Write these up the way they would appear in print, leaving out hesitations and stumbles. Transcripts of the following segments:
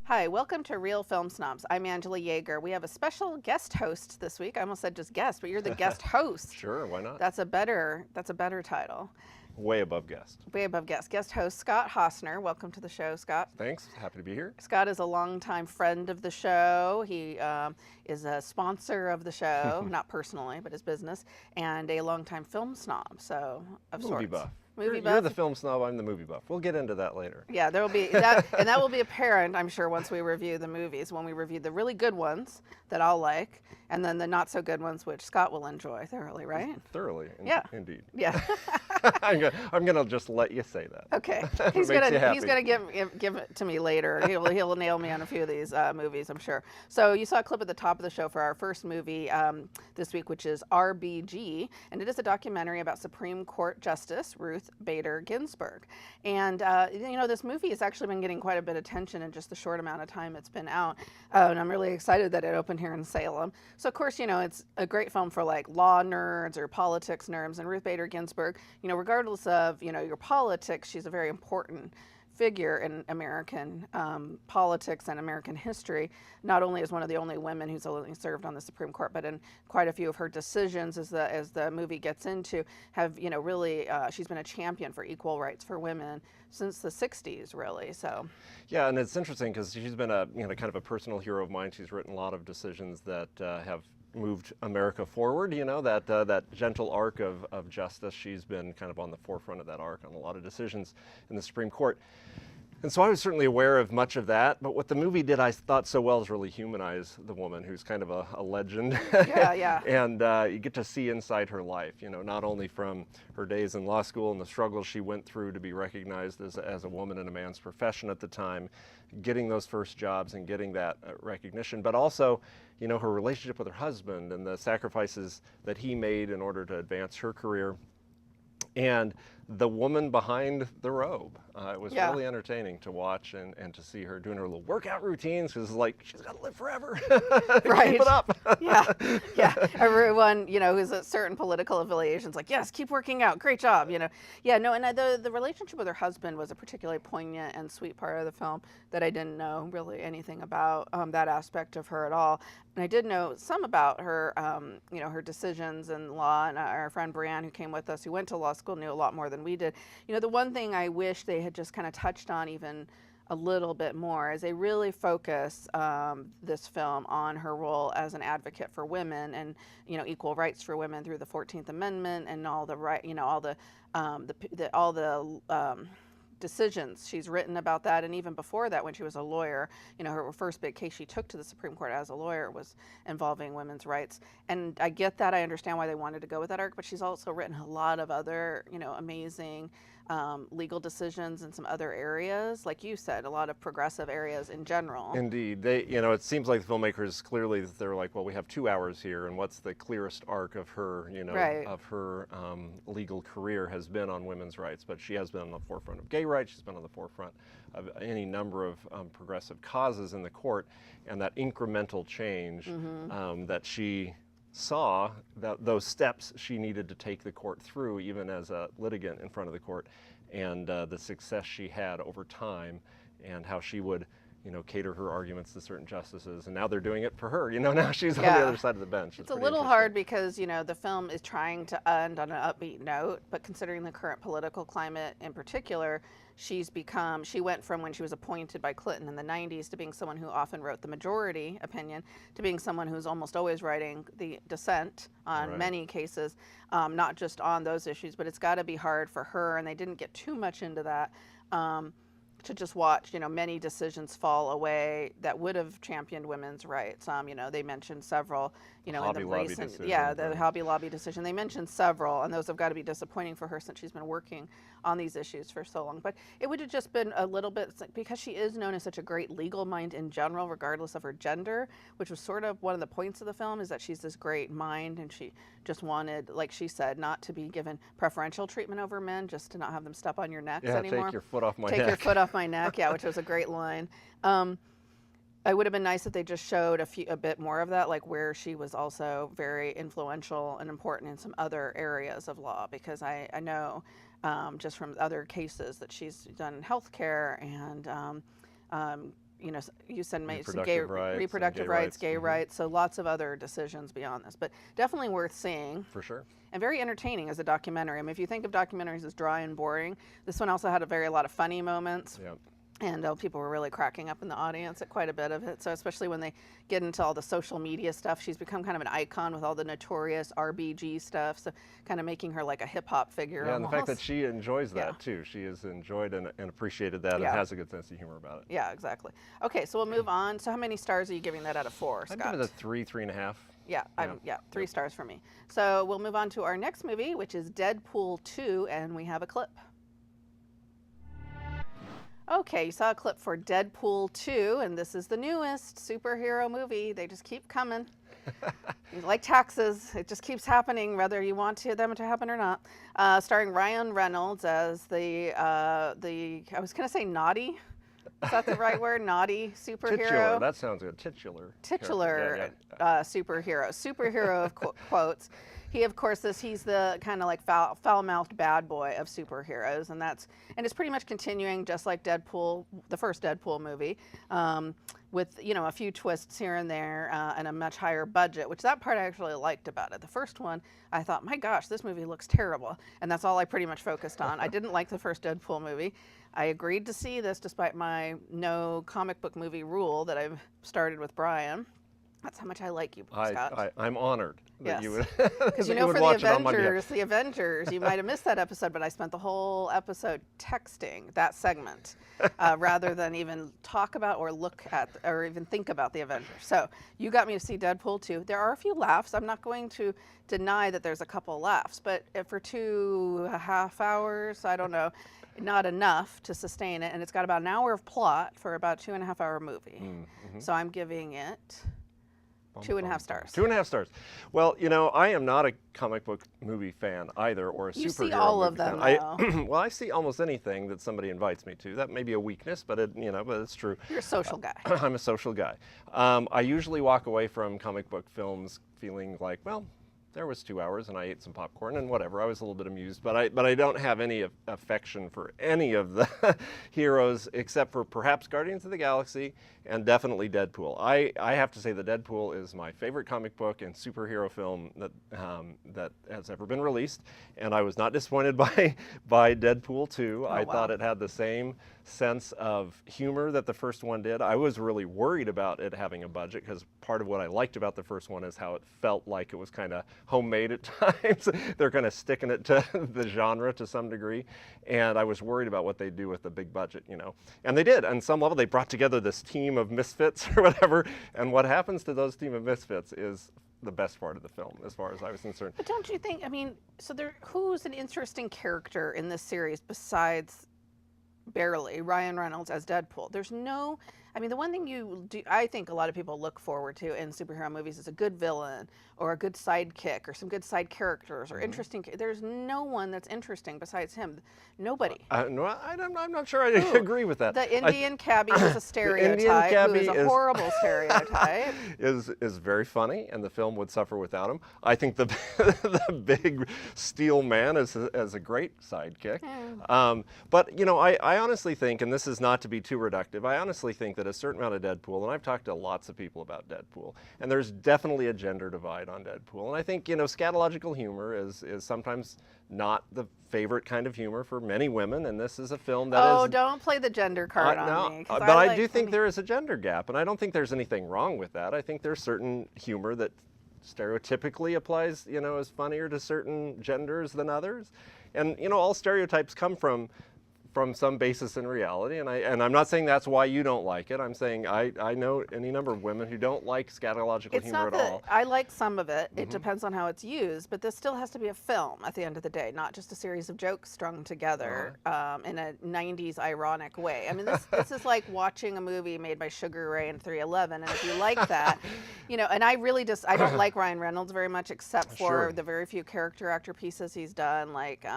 Hi, welcome to Real Film Snobs. I'm Angela Yeager. We have a special guest host this week. I almost said just guest, but you're the guest host. Sure, why not? That's a better title. Way above guest. Way above guest. Guest host Scott Hossner. Welcome to the show, Scott. Thanks, happy to be here. Scott is a longtime friend of the show. He is a sponsor of the show, not personally, but his business, and a longtime film snob. So of Movie sorts. buff. Movie buff. You're the film snob, I'm the movie buff. We'll get into that later. Yeah, there will be that, and that will be apparent, I'm sure, once we review the movies. When we review the really good ones that I'll like, and then the not so good ones, which Scott will enjoy thoroughly, right? Thoroughly, yeah, indeed. Yeah. I'm gonna just let you say that. Okay. He's gonna give it to me later. He'll nail me on a few of these movies, I'm sure. So you saw a clip at the top of the show for our first movie this week, which is RBG, and it is a documentary about Supreme Court Justice Ruth Bader Ginsburg. And you know, this movie has actually been getting quite a bit of attention in just the short amount of time it's been out, and I'm really excited that it opened here in Salem. So of course, you know, it's a great film for like law nerds or politics nerds, and Ruth Bader Ginsburg, you know, regardless of, you know, your politics, she's a very important figure in American politics and American history. Not only is one of the only women who's only served on the Supreme Court, but in quite a few of her decisions, as the movie gets into, have, you know, really, she's been a champion for equal rights for women since the 60s, really. So yeah, and it's interesting because she's been a, you know, kind of a personal hero of mine. She's written a lot of decisions that have moved America forward, you know, that gentle arc of justice. She's been kind of on the forefront of that arc on a lot of decisions in the Supreme Court. And so I was certainly aware of much of that, but what the movie did, I thought so well, is really humanize the woman who's kind of a legend. Yeah, yeah. And you get to see inside her life, you know, not only from her days in law school and the struggles she went through to be recognized as a woman in a man's profession at the time, getting those first jobs and getting that recognition, but also, you know, her relationship with her husband and the sacrifices that he made in order to advance her career. And the woman behind the robe. It was really entertaining to watch and to see her doing her little workout routines, because it's like, she's got to live forever. Right. Keep it up. Yeah. Everyone, you know, who's a certain political affiliation's like, yes, keep working out. Great job, you know. Yeah, no, and the relationship with her husband was a particularly poignant and sweet part of the film that I didn't know really anything about that aspect of her at all. And I did know some about her, you know, her decisions in law, and our friend Brianne, who came with us, who went to law school, knew a lot more than we did. You know, the one thing I wish they had just kind of touched on even a little bit more is they really focus this film on her role as an advocate for women and, you know, equal rights for women through the 14th Amendment and all the right, you know, all the decisions she's written about that. And even before that, when she was a lawyer, you know, her first big case she took to the Supreme Court as a lawyer was involving women's rights. And I get that. I understand why they wanted to go with that arc, but she's also written a lot of other, you know, amazing legal decisions in some other areas, like you said, a lot of progressive areas in general. Indeed. They, you know, it seems like the filmmakers clearly, they're like, well, we have 2 hours here, and what's the clearest arc of her, you know, of her legal career has been on women's rights. But she has been on the forefront of gay rights. She's been on the forefront of any number of progressive causes in the court, and that incremental change that she saw, that those steps she needed to take the court through, even as a litigant in front of the court, and the success she had over time, and how she would, you know, cater her arguments to certain justices, and now they're doing it for her. You know, now she's on the other side of the bench. It's a little hard because, you know, the film is trying to end on an upbeat note, but considering the current political climate in particular, she went from when she was appointed by Clinton in the 90s to being someone who often wrote the majority opinion to being someone who's almost always writing the dissent on many cases, not just on those issues, but it's got to be hard for her, and they didn't get too much into that. to just watch, many decisions fall away that would have championed women's rights. They mentioned several, in the recent, the Hobby Lobby decision. They mentioned several, and those have got to be disappointing for her since she's been working on these issues for so long. But it would have just been a little bit, because she is known as such a great legal mind in general, regardless of her gender, which was sort of one of the points of the film, is that she's this great mind, and she just wanted, like she said, not to be given preferential treatment over men, just to not have them step on your necks anymore. Take your foot off my neck. Take your foot off my neck, which was a great line. It would have been nice if they just showed a bit more of that, like where she was also very influential and important in some other areas of law, because I know just from other cases that she's done healthcare and you said reproductive rights, gay rights, so lots of other decisions beyond this, but definitely worth seeing. For sure. And very entertaining as a documentary. I mean, if you think of documentaries as dry and boring, this one also had a lot of funny moments. Yep. And people were really cracking up in the audience at quite a bit of it. So especially when they get into all the social media stuff, she's become kind of an icon with all the notorious RBG stuff. So kind of making her like a hip hop figure. Yeah, and the fact that she enjoys that too. She has enjoyed and apprecied that and has a good sense of humor about it. Yeah, exactly. Okay, so we'll move on. So how many stars are you giving that out of 4, Scott? I'd give it a 3.5. Yeah, 3 stars for me. So we'll move on to our next movie, which is Deadpool 2, and we have a clip. Okay, you saw a clip for Deadpool 2, and this is the newest superhero movie. They just keep coming. Like taxes, it just keeps happening, whether you want them to happen or not. Starring Ryan Reynolds as I was going to say naughty. Is that the right word? Naughty superhero? Titular, that sounds good. Titular superhero. Superhero of quotes. He, of course, he's the kind of like foul-mouthed bad boy of superheroes, and it's pretty much continuing just like Deadpool, the first Deadpool movie, with a few twists here and there and a much higher budget, which that part I actually liked about it. The first one, I thought, my gosh, this movie looks terrible, and that's all I pretty much focused on. I didn't like the first Deadpool movie. I agreed to see this despite my no comic book movie rule that I've started with Brian. That's how much I like you, Scott. I'm honored that you would. Because for the Avengers, you might have missed that episode, but I spent the whole episode texting that segment rather than even talk about or look at or even think about the Avengers. So you got me to see Deadpool 2. There are a few laughs. I'm not going to deny that there's a couple laughs, but for 2.5 hours, I don't know, not enough to sustain it. And it's got about an hour of plot for about a 2.5-hour movie. Mm-hmm. So I'm giving it 2.5 stars. 2.5 stars. Well, I am not a comic book movie fan either, or a superhero movie fan. You see all of them, though. Well, I see almost anything that somebody invites me to. That may be a weakness, but but it's true. You're a social guy. I'm a social guy. I usually walk away from comic book films feeling like, well, there was 2 hours and I ate some popcorn and whatever. I was a little bit amused, but I don't have any affection for any of the heroes except for perhaps Guardians of the Galaxy and definitely Deadpool. I have to say that Deadpool is my favorite comic book and superhero film that has ever been released, and I was not disappointed by Deadpool 2. I thought it had the same sense of humor that the first one did. I was really worried about it having a budget because part of what I liked about the first one is how it felt like it was kind of homemade at times. They're kind of sticking it to the genre to some degree, and I was worried about what they'd do with the big budget, And they did. On some level, they brought together this team of misfits or whatever, and what happens to those team of misfits is the best part of the film, as far as I was concerned. But don't you think, who's an interesting character in this series besides barely Ryan Reynolds as Deadpool? There's no, the one thing I think a lot of people look forward to in superhero movies is a good villain or a good sidekick or some good side characters or interesting. There's no one that's interesting besides him. Nobody. No, I'm not sure I agree with that. The Indian cabbie was a stereotype. Who is a horrible stereotype. is very funny, and the film would suffer without him. I think the big steel man is a great sidekick. But I honestly think, and this is not to be too reductive, I honestly think that a certain amount of Deadpool, and I've talked to lots of people about Deadpool, and there's definitely a gender divide on Deadpool. And I think, scatological humor is sometimes not the favorite kind of humor for many women, and this is a film that is... Oh, don't play the gender card on me. But I do think there is a gender gap, and I don't think there's anything wrong with that. I think there's certain humor that stereotypically applies, is funnier to certain genders than others. And, all stereotypes come from from some basis in reality, and I'm not saying that's why you don't like it. I'm saying I know any number of women who don't like scatological humor at all. I like some of it. It depends on how it's used, but this still has to be a film at the end of the day, not just a series of jokes strung together in a 90s ironic way. I mean, this is like watching a movie made by Sugar Ray and 311, and if you like that, you know, and I don't like Ryan Reynolds very much, except for the very few character actor pieces he's done, like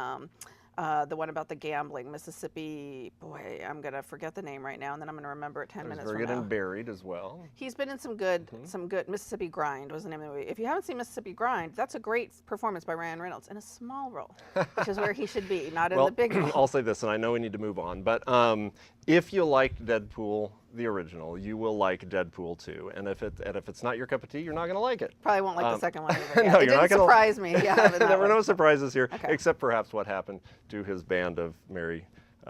the one about the gambling, Mississippi. Boy, I'm gonna forget the name right now, and then I'm gonna remember it 10 minutes from now. Very good and Buried as well. He's been in some good Mississippi Grind was the name of the movie. If you haven't seen Mississippi Grind, that's a great performance by Ryan Reynolds in a small role, which is where he should be, not in the big role. I'll say this, and I know we need to move on, but if you liked Deadpool, the original, you will like Deadpool 2, and if it's not your cup of tea, you're not going to like it. Probably won't like the second one either. Yeah. No, it didn't surprise me. Yeah, there were no surprises here, except perhaps what happened to his band of merry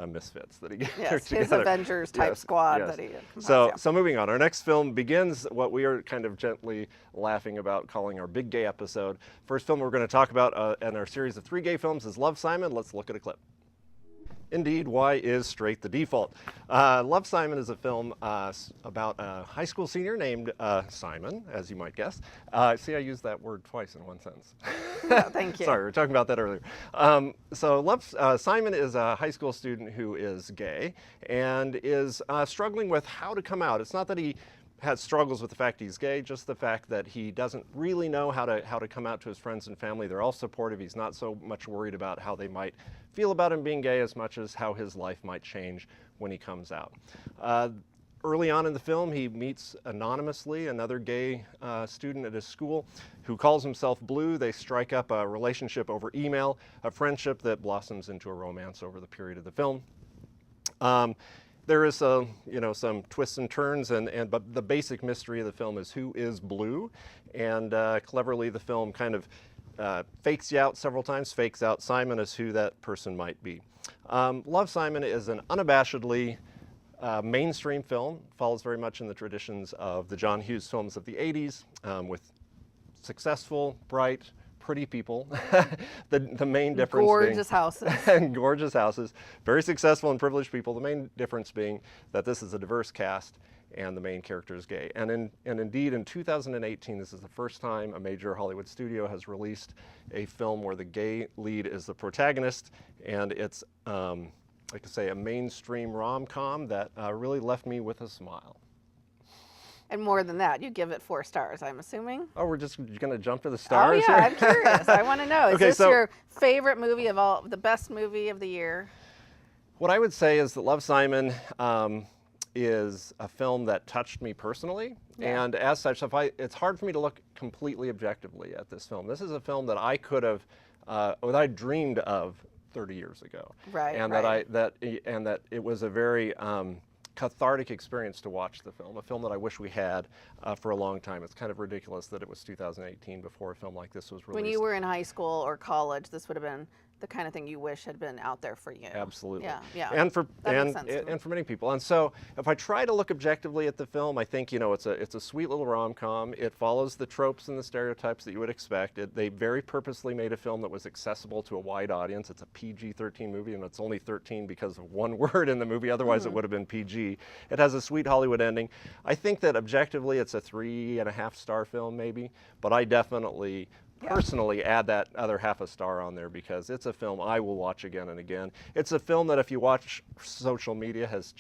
misfits that he gathered together. His Avengers type squad that he So moving on, our next film begins what we are kind of gently laughing about calling our big gay episode. First film we're going to talk about in our series of 3 gay films is Love, Simon. Let's look at a clip. Indeed, why is straight the default? Love, Simon is a film about a high school senior named Simon, as you might guess. See, I used that word twice in one sentence. No, thank you. Sorry, we were talking about that earlier. Simon is a high school student who is gay and is struggling with how to come out. It's not that he has struggles with the fact he's gay, just the fact that he doesn't really know how to come out to his friends and family. They're all supportive. He's not so much worried about how they might feel about him being gay as much as how his life might change when he comes out. Early on in the film, he meets anonymously another gay student at his school who calls himself Blue. They strike up a relationship over email, a friendship that blossoms into a romance over the period of the film. There is some twists and turns, but the basic mystery of the film is who is Blue, and cleverly the film kind of fakes you out several times, fakes out Simon as who that person might be. Love, Simon is an unabashedly mainstream film, follows very much in the traditions of the John Hughes films of the 80s, with successful, bright, pretty people. the main difference gorgeous houses. And gorgeous houses, very successful and privileged people. The main difference being that this is a diverse cast and the main character is gay. And indeed in 2018, this is the first time a major Hollywood studio has released a film where the gay lead is the protagonist, and it's like to say a mainstream rom-com that really left me with a smile. And more than that, you give it 4 stars, I'm assuming. Oh, we're just going to jump to the stars? Oh, yeah, here? I'm curious. I want to know. Is this your favorite movie of all, the best movie of the year? What I would say is that Love, Simon is a film that touched me personally. Yeah. And as such, it's hard for me to look completely objectively at this film. This is a film that I could have, that I dreamed of 30 years ago. Right, and right. that it was a very cathartic experience to watch the film, a film that I wish we had for a long time. It's kind of ridiculous that it was 2018 before a film like this was released. When you were in high school or college, this would have been the kind of thing you wish had been out there for you. Absolutely. Yeah. And for many people. And so if I try to look objectively at the film, I think it's a sweet little rom-com. It follows the tropes and the stereotypes that you would expect. They very purposely made a film that was accessible to a wide audience. It's a PG-13 movie, and it's only 13 because of one word in the movie. Otherwise, it would have been PG. It has a sweet Hollywood ending. I think that objectively, it's a 3.5-star film, maybe. But I definitely personally add that other half a star on there because it's a film I will watch again and again. It's a film that if you watch social media has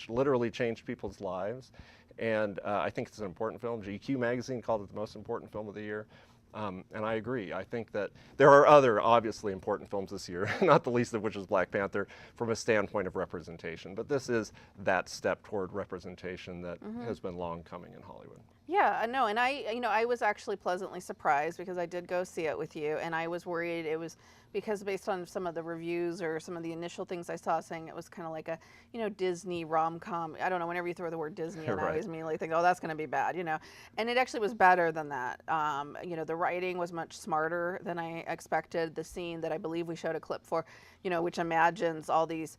literally changed people's lives. And I think it's an important film. GQ magazine called it the most important film of the year. And I agree. I think that there are other obviously important films this year, not the least of which is Black Panther, from a standpoint of representation. But this is that step toward representation that has been long coming in Hollywood. Yeah, no, and I was actually pleasantly surprised because I did go see it with you, and I was worried it was because based on some of the reviews or some of the initial things I saw saying it was kind of like a, Disney rom-com. I don't know, whenever you throw the word Disney, and I always immediately think, oh, that's going to be bad, And it actually was better than that. The writing was much smarter than I expected. The scene that I believe we showed a clip for, which imagines all these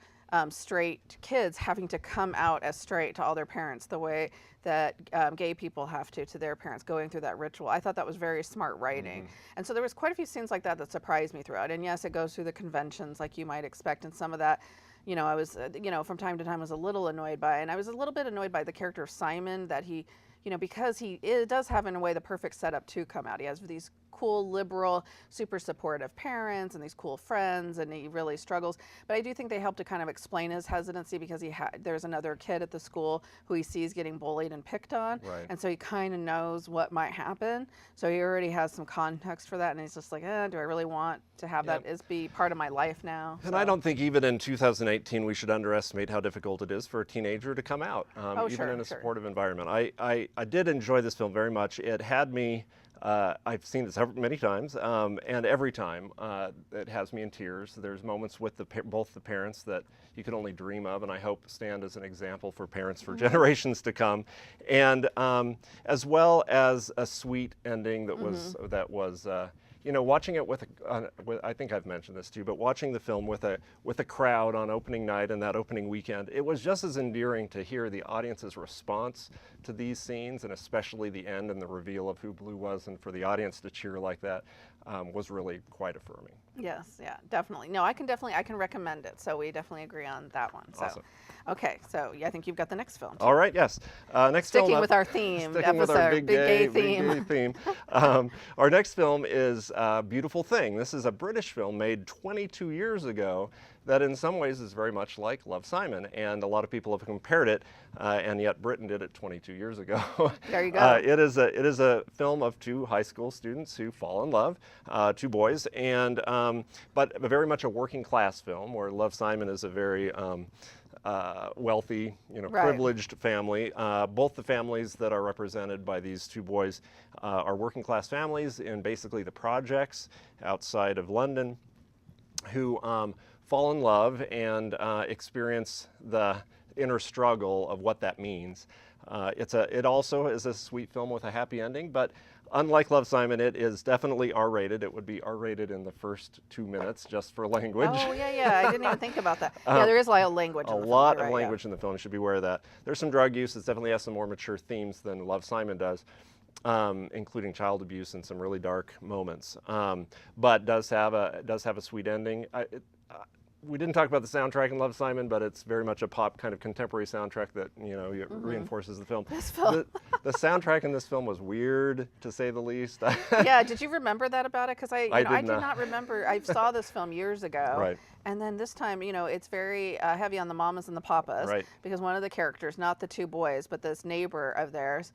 straight kids having to come out as straight to all their parents the way that gay people have to their parents, going through that ritual. I thought that was very smart writing. And so there was quite a few scenes like that surprised me throughout. And yes, it goes through the conventions like you might expect, and some of that you know, I was, you know, from time to time was a little annoyed by. And I was a little bit annoyed by the character of Simon, that he, you know, because it does have in a way the perfect setup to come out. He has these cool, liberal, super supportive parents and these cool friends, and he really struggles. But I do think they help to kind of explain his hesitancy, because there's another kid at the school who he sees getting bullied and picked on, right. and so he kind of knows what might happen. So he already has some context for that, and he's just like, do I really want to have that be part of my life now? And I don't think even in 2018 we should underestimate how difficult it is for a teenager to come out, even in a supportive environment. I did enjoy this film very much. It had me. I've seen it many times, and every time it has me in tears. There's moments with both the parents that you can only dream of, and I hope stand as an example for parents for generations to come, and as well as a sweet ending that was you know, watching it with I think I've mentioned this too, but watching the film with a crowd on opening night and that opening weekend, it was just as endearing to hear the audience's response to these scenes, and especially the end and the reveal of who Blue was, and for the audience to cheer like that was really quite affirming. Yes, yeah, definitely. No, I can recommend it. So we definitely agree on that one. So. Awesome. Okay, so I think you've got the next film. All right, yes. Next film. Sticking with our theme, sticking with our big gay theme. Our next film is Beautiful Thing. This is a British film made 22 years ago that in some ways is very much like Love, Simon, and a lot of people have compared it, and yet Britain did it 22 years ago. There you go. It is a film of two high school students who fall in love, two boys, and but very much a working class film, where Love, Simon is a very wealthy, you know, privileged family. Both the families that are represented by these two boys are working class families in basically the projects outside of London, who fall in love and experience the inner struggle of what that means. It also is a sweet film with a happy ending, but unlike Love, Simon, it is definitely R-rated. It would be R-rated in the first 2 minutes just for language. Oh, yeah. I didn't even think about that. Yeah, there is a lot of language in the film. A lot of language in the film. You should be aware of that. There's some drug use. It definitely has some more mature themes than Love, Simon does, including child abuse and some really dark moments. But does have a sweet ending. We didn't talk about the soundtrack in Love, Simon, but it's very much a pop kind of contemporary soundtrack that, you know, reinforces the film. The soundtrack in this film was weird, to say the least. Yeah, did you remember that about it? Because I did not remember. I saw this film years ago. Right. And then this time, you know, it's very heavy on the mamas and the papas. Right. Because one of the characters, not the two boys, but this neighbor of theirs,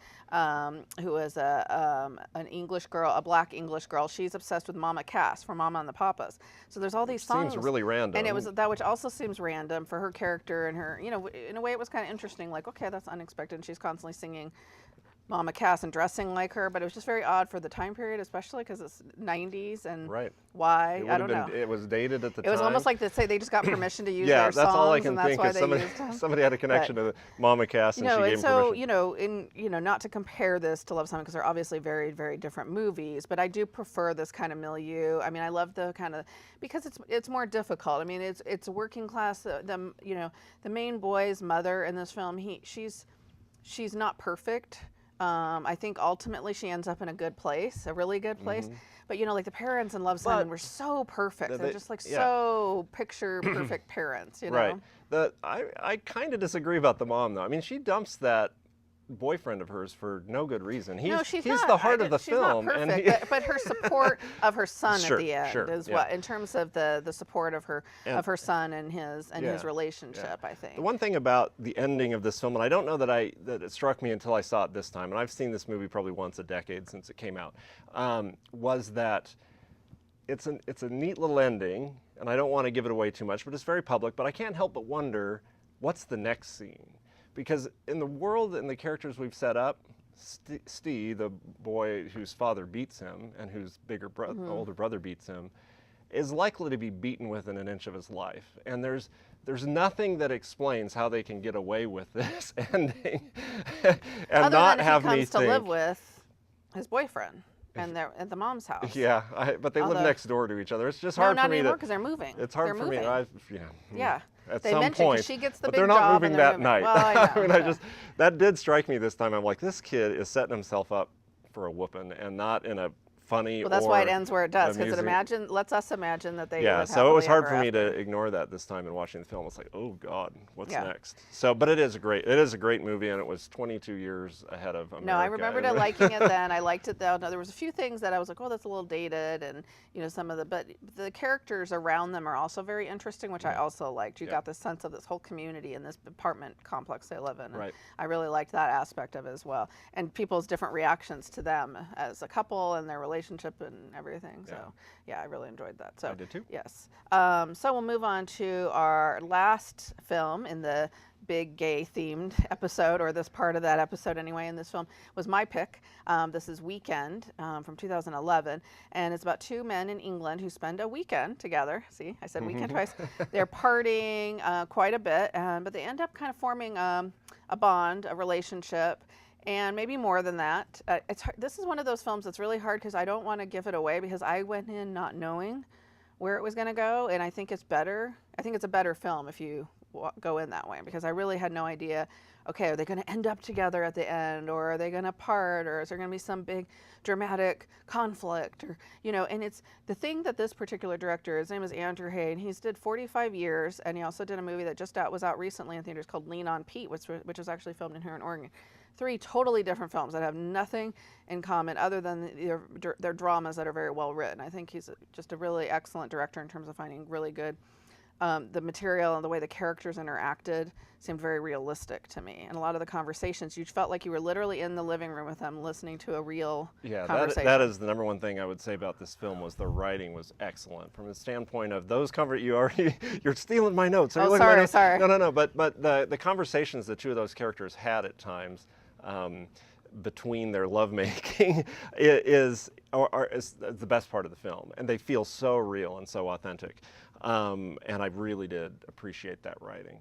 who is an English girl, a black English girl, she's obsessed with Mama Cass from Mama and the Papas. So there's all these songs. Seems really random. And it was that, which also seems random for her character and her, you know, in a way it was kind of interesting, like, okay, that's unexpected. And she's constantly singing Mama Cass and dressing like her, but it was just very odd for the time period, especially because it's 90s and why, I don't know. It was dated at the time. It was almost like they just got permission to use their songs. Yeah, that's all I can think. Is somebody had a connection to Mama Cass, and she gave permission. Not to compare this to Love, Simon, because they're obviously very, very different movies, but I do prefer this kind of milieu. I mean, I love the kind of, because it's more difficult. I mean, it's working class. The main boy's mother in this film, she's not perfect. I think ultimately she ends up in a good place, a really good place. But, you know, like the parents in Love, Simon were so perfect. They're just like so picture perfect parents, you know? Right. I kind of disagree about the mom, though. I mean, she dumps that boyfriend of hers for no good reason. He's the heart of the film. She's not perfect, but her support of her son at the end is what, in terms of the support of her son and his relationship, I think. The one thing about the ending of this film, and I don't know that it struck me until I saw it this time, and I've seen this movie probably once a decade since it came out, was that it's a neat little ending, and I don't want to give it away too much, but it's very public, but I can't help but wonder, what's the next scene? Because in the world and the characters we've set up, Steve, the boy whose father beats him and whose older brother beats him, is likely to be beaten within an inch of his life. And there's nothing that explains how they can get away with this ending and other not than have he me comes to live with his boyfriend. And they're at the mom's house. Yeah, but they live next door to each other. It's just hard for me to... No, not anymore, because they're moving. It's hard for me. Yeah. At they some point, she gets the but big they're not job moving that night. Well, I know, I mean, that did strike me this time. I'm like, this kid is setting himself up for a whooping, and not in a funny. Well, that's why it ends where it does, because it lets us imagine that they yeah. live So it was hard for happily me ever to ignore that this time in watching the film. It's like, oh God, what's Yeah. next? So, but it is a great movie, and it was 22 years ahead of America. No, I remembered liking it then. I liked it though. Now, there was a few things that I was like, oh, that's a little dated, and some of but the characters around them are also very interesting, which I also liked. You got this sense of this whole community in this apartment complex they live in. And Right. I really liked that aspect of it as well, and people's different reactions to them as a couple and their relationship and everything. So yeah, I really enjoyed that. So I did too. Yes. So we'll move on to our last film in the big gay themed episode, or this part of that episode anyway. In this film was my pick. This is Weekend from 2011, and it's about two men in England who spend a weekend together. See, I said weekend twice. They're partying quite a bit, but they end up kind of forming a bond, a relationship. And maybe more than that. This is one of those films that's really hard because I don't want to give it away, because I went in not knowing where it was going to go, and I think it's better. I think it's a better film if you go in that way, because I really had no idea, okay, are they going to end up together at the end, or are they going to part, or is there going to be some big dramatic conflict, or and it's the thing that this particular director, his name is Andrew Haigh, and he's did 45 years, and he also did a movie that was out recently in theaters called Lean on Pete, which was actually filmed in here in Oregon. 3 totally different films that have nothing in common other than their dramas that are very well written. I think he's just a really excellent director in terms of finding really good. The material and the way the characters interacted seemed very realistic to me. And a lot of the conversations, you felt like you were literally in the living room with them listening to a real conversation. That is the number one thing I would say about this film, was the writing was excellent. From the standpoint of those you're stealing my notes. Oh, sorry. No. But the conversations the two of those characters had at times between their lovemaking is the best part of the film. And they feel so real and so authentic. And I really did appreciate that writing.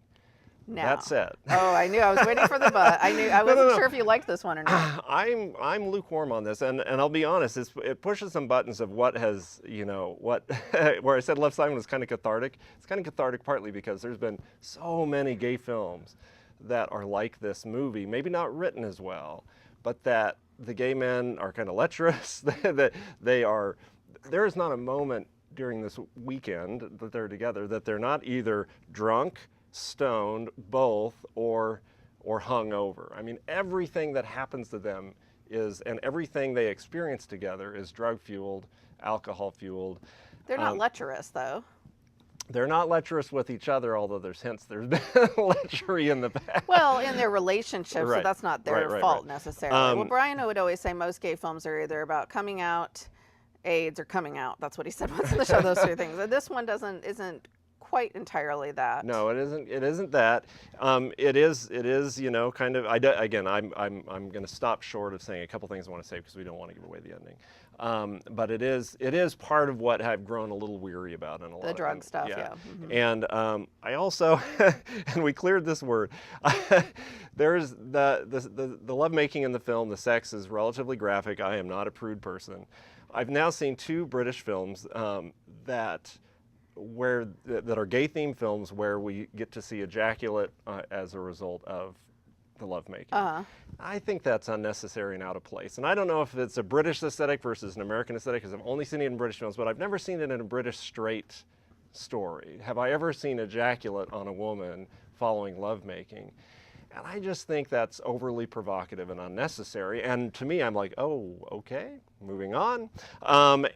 Now. That said. Oh, I knew. I was waiting for the but. I wasn't sure if you liked this one or not. I'm lukewarm on this, and I'll be honest. It pushes some buttons of what has, where I said Love Simon was kind of cathartic. It's kind of cathartic partly because there's been so many gay films that are like this movie, maybe not written as well, but that the gay men are kind of lecherous. That there is not a moment during this weekend that they're together that they're not either drunk, stoned, both, or hungover. I mean, everything that happens to them and everything they experience together is drug-fueled, alcohol-fueled. They're not lecherous, though. They're not lecherous with each other, although there's been lechery in the past. Well, in their relationship, so that's not their fault necessarily. Well, Brian would always say most gay films are either about coming out, AIDS, or coming out. That's what he said once in the show, those 3 things. And this one isn't quite entirely that. No, it isn't. It isn't that. It is. Kind of. Again, I'm going to stop short of saying a couple things I want to say because we don't want to give away the ending. But it is part of what I've grown a little weary about in a lot of the drug stuff. Yeah. Mm-hmm. And I also, and we cleared this word. There's the lovemaking in the film. The sex is relatively graphic. I am not a prude person. I've now seen 2 British films that are gay themed films where we get to see ejaculate as a result of the lovemaking. I think that's unnecessary and out of place. And I don't know if it's a British aesthetic versus an American aesthetic, because I've only seen it in British films, but I've never seen it in a British straight story. Have I ever seen ejaculate on a woman following lovemaking? And I just think that's overly provocative and unnecessary. And to me, I'm like, oh, okay, moving on.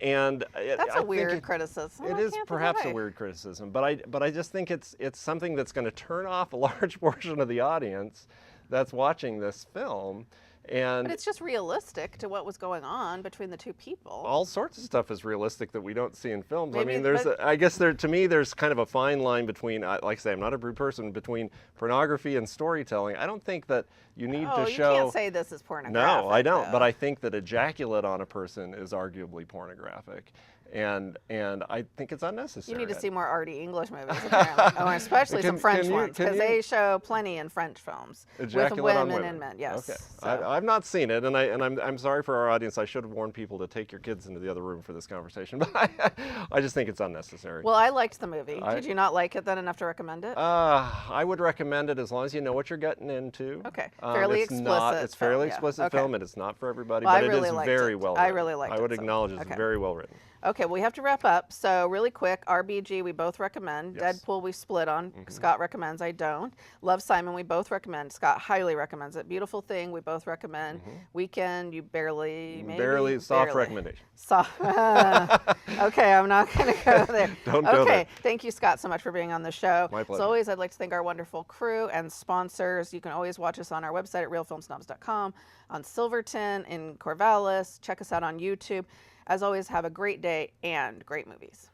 And that's a weird criticism. It is perhaps a weird criticism, but I just think it's something that's going to turn off a large portion of the audience that's watching this film. But it's just realistic to what was going on between the 2 people. All sorts of stuff is realistic that we don't see in films. Maybe, I mean, I guess to me, there's kind of a fine line between, like I say, I'm not a prude person, between pornography and storytelling. I don't think that you need to show. You can't say this is pornographic. No, I don't. Though. But I think that ejaculate on a person is arguably pornographic. and I think it's unnecessary. You need to see more arty English movies, apparently. Oh, and especially some French ones, because they show plenty in French films with women and men. Yes. Okay. So. I've not seen it, and I'm sorry for our audience. I should have warned people to take your kids into the other room for this conversation, but I just think it's unnecessary. Well, I liked the movie. Did you not like it then enough to recommend it? I would recommend it as long as you know what you're getting into. Okay. Fairly explicit. It's fairly explicit film, and it's not for everybody, but it is very well written. I really liked it. I would acknowledge it's very well written. Okay, well, we have to wrap up. So really quick, RBG, we both recommend. Yes. Deadpool, we split on. Scott recommends, I don't. Love, Simon, we both recommend. Scott highly recommends it. Beautiful Thing, we both recommend. Weekend, you barely, maybe? Barely, soft recommendation. Soft. Okay, I'm not going to go there. Don't go there. Thank you, Scott, so much for being on the show. My pleasure. As always, I'd like to thank our wonderful crew and sponsors. You can always watch us on our website at realfilmsnobs.com, on Silverton, in Corvallis. Check us out on YouTube. As always, have a great day and great movies.